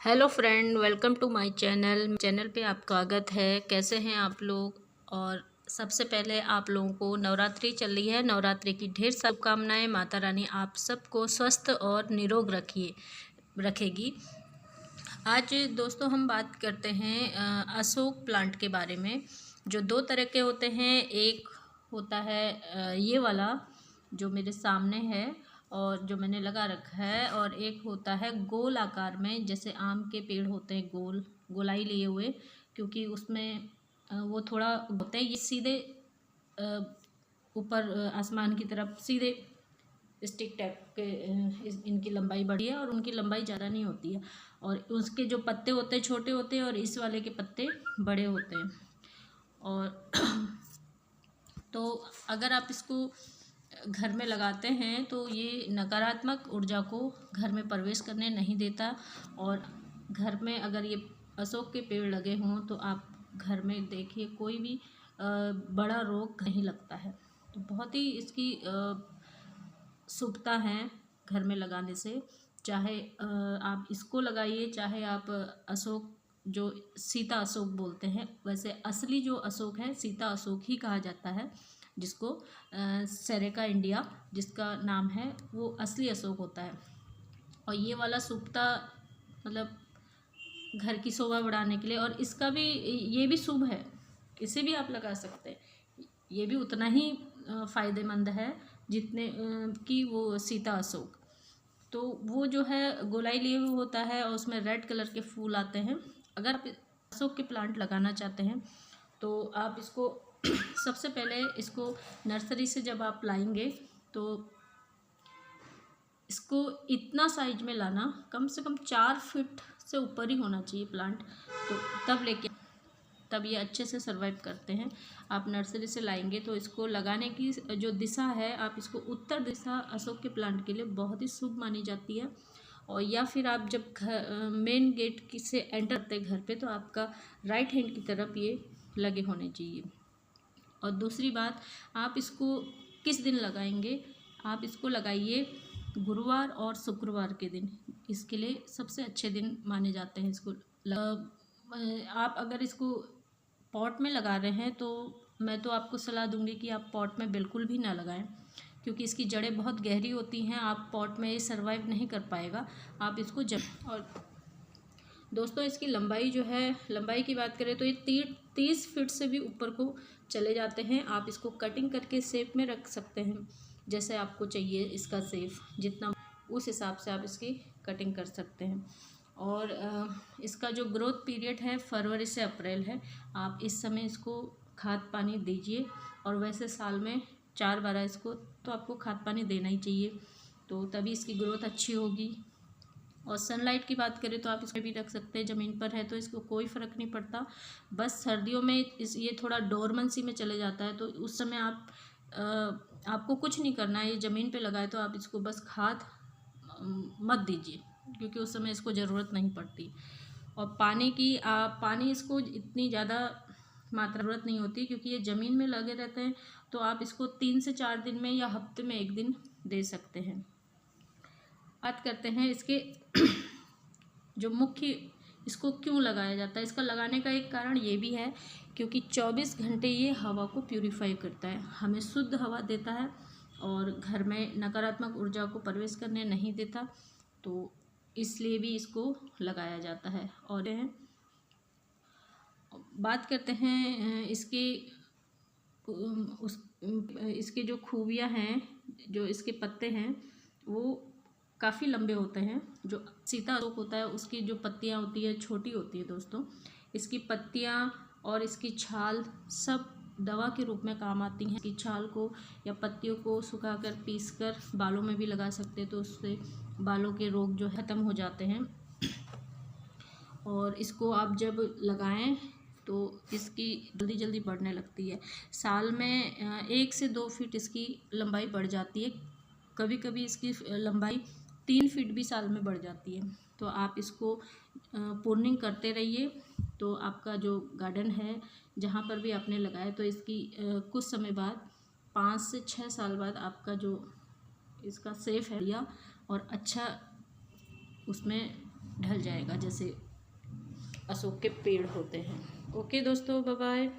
Hello friend, welcome to my channel पे आपका स्वागत है। कैसे हैं आप लोग। और सबसे पहले आप लोगों को नवरात्रि चल रही है, नवरात्रि की ढेर शुभकामनाएं। माता रानी आप सबको स्वस्थ और निरोग रखेगी। आज दोस्तों हम बात करते हैं अशोक प्लांट के बारे में। जो दो तरह के होते हैं, एक होता है ये वाला जो मेरे सामने है और जो मैंने लगा रखा है, और एक होता है गोल आकार में, जैसे आम के पेड़ होते हैं गोलाई लिए हुए, क्योंकि उसमें वो थोड़ा होते हैं। ये सीधे ऊपर आसमान की तरफ सीधे स्टिक टाइप के इनकी लंबाई बड़ी है और उनकी लंबाई ज़्यादा नहीं होती है, और उसके जो पत्ते होते हैं छोटे होते हैं और इस वाले के पत्ते बड़े होते हैं। और तो अगर आप इसको घर में लगाते हैं तो ये नकारात्मक ऊर्जा को घर में प्रवेश करने नहीं देता। और घर में अगर ये अशोक के पेड़ लगे हों तो आप घर में देखिए कोई भी बड़ा रोग नहीं लगता है। तो बहुत ही इसकी शुभता है घर में लगाने से। चाहे आप इसको लगाइए, चाहे आप अशोक जो सीता अशोक बोलते हैं, वैसे असली जो अशोक है सीता अशोक ही कहा जाता है, जिसको सेरेका इंडिया जिसका नाम है वो असली अशोक होता है। और ये वाला शुभता मतलब घर की शोभा बढ़ाने के लिए, और इसका भी ये भी शुभ है, इसे भी आप लगा सकते हैं। ये भी उतना ही फ़ायदेमंद है जितने कि वो सीता अशोक। तो वो जो है गोलाई लिए हुए होता है और उसमें रेड कलर के फूल आते हैं। अगर आप अशोक के प्लांट लगाना चाहते हैं तो आप इसको सबसे पहले इसको नर्सरी से जब आप लाएंगे तो इसको इतना साइज में लाना, कम से कम 4 फीट से ऊपर ही होना चाहिए प्लांट, तो तब ये अच्छे से सर्वाइव करते हैं। आप नर्सरी से लाएंगे तो इसको लगाने की जो दिशा है, आप इसको उत्तर दिशा अशोक के प्लांट के लिए बहुत ही शुभ मानी जाती है। और या फिर आप जब मेन गेट की से एंटर करते घर पे तो आपका राइट हैंड की तरफ ये लगे होने चाहिए। और दूसरी बात, आप इसको किस दिन लगाएंगे, आप इसको लगाइए गुरुवार और शुक्रवार के दिन। इसके लिए सबसे अच्छे दिन माने जाते हैं इसको। आप अगर इसको पॉट में लगा रहे हैं तो मैं तो आपको सलाह दूंगी कि आप पॉट में बिल्कुल भी ना लगाएं, क्योंकि इसकी जड़ें बहुत गहरी होती हैं। आप पॉट में ये सर्वाइव नहीं कर पाएगा। आप इसको और दोस्तों इसकी लंबाई जो है, लंबाई की बात करें तो ये 30 फीट से भी ऊपर को चले जाते हैं। आप इसको कटिंग करके शेप में रख सकते हैं, जैसे आपको चाहिए इसका शेप जितना, उस हिसाब से आप इसकी कटिंग कर सकते हैं। और इसका जो ग्रोथ पीरियड है फरवरी से अप्रैल है। आप इस समय इसको खाद पानी दीजिए, और वैसे साल में 4 बार इसको तो आपको खाद पानी देना ही चाहिए, तो तभी इसकी ग्रोथ अच्छी होगी। और सनलाइट की बात करें तो आप इसको भी रख सकते हैं, ज़मीन पर है तो इसको कोई फ़र्क नहीं पड़ता। बस सर्दियों में ये थोड़ा डोरमेंसी में चले जाता है, तो उस समय आपको कुछ नहीं करना है। ये ज़मीन पे लगाए तो आप इसको बस खाद मत दीजिए, क्योंकि उस समय इसको ज़रूरत नहीं पड़ती। और पानी इसको इतनी ज़्यादा मात्रा ज़रूरत नहीं होती, क्योंकि ये ज़मीन में लगे रहते हैं। तो आप इसको 3 से 4 दिन में या हफ्ते में 1 दिन दे सकते हैं। बात करते हैं इसके जो मुख्य, इसको क्यों लगाया जाता है। इसका लगाने का एक कारण ये भी है क्योंकि 24 घंटे ये हवा को प्यूरिफाई करता है, हमें शुद्ध हवा देता है और घर में नकारात्मक ऊर्जा को प्रवेश करने नहीं देता। तो इसलिए भी इसको लगाया जाता है। और बात करते हैं इसके जो खूबियाँ हैं, जो इसके पत्ते हैं वो काफ़ी लंबे होते हैं। जो सीता अशोक होता है उसकी जो पत्तियाँ होती है छोटी होती है दोस्तों। इसकी पत्तियाँ और इसकी छाल सब दवा के रूप में काम आती हैं। इसकी छाल को या पत्तियों को सुखाकर पीसकर बालों में भी लगा सकते हैं, तो उससे बालों के रोग जो ख़त्म हो जाते हैं। और इसको आप जब लगाएं तो इसकी जल्दी जल्दी बढ़ने लगती है। साल में 1 से 2 फीट इसकी लंबाई बढ़ जाती है। कभी कभी इसकी लंबाई 3 फीट भी साल में बढ़ जाती है। तो आप इसको प्रूनिंग करते रहिए, तो आपका जो गार्डन है जहाँ पर भी आपने लगाया, तो इसकी कुछ समय बाद 5 से 6 साल बाद आपका जो इसका सेफ है और अच्छा उसमें ढल जाएगा, जैसे अशोक के पेड़ होते हैं। ओके दोस्तों, बाय बाय।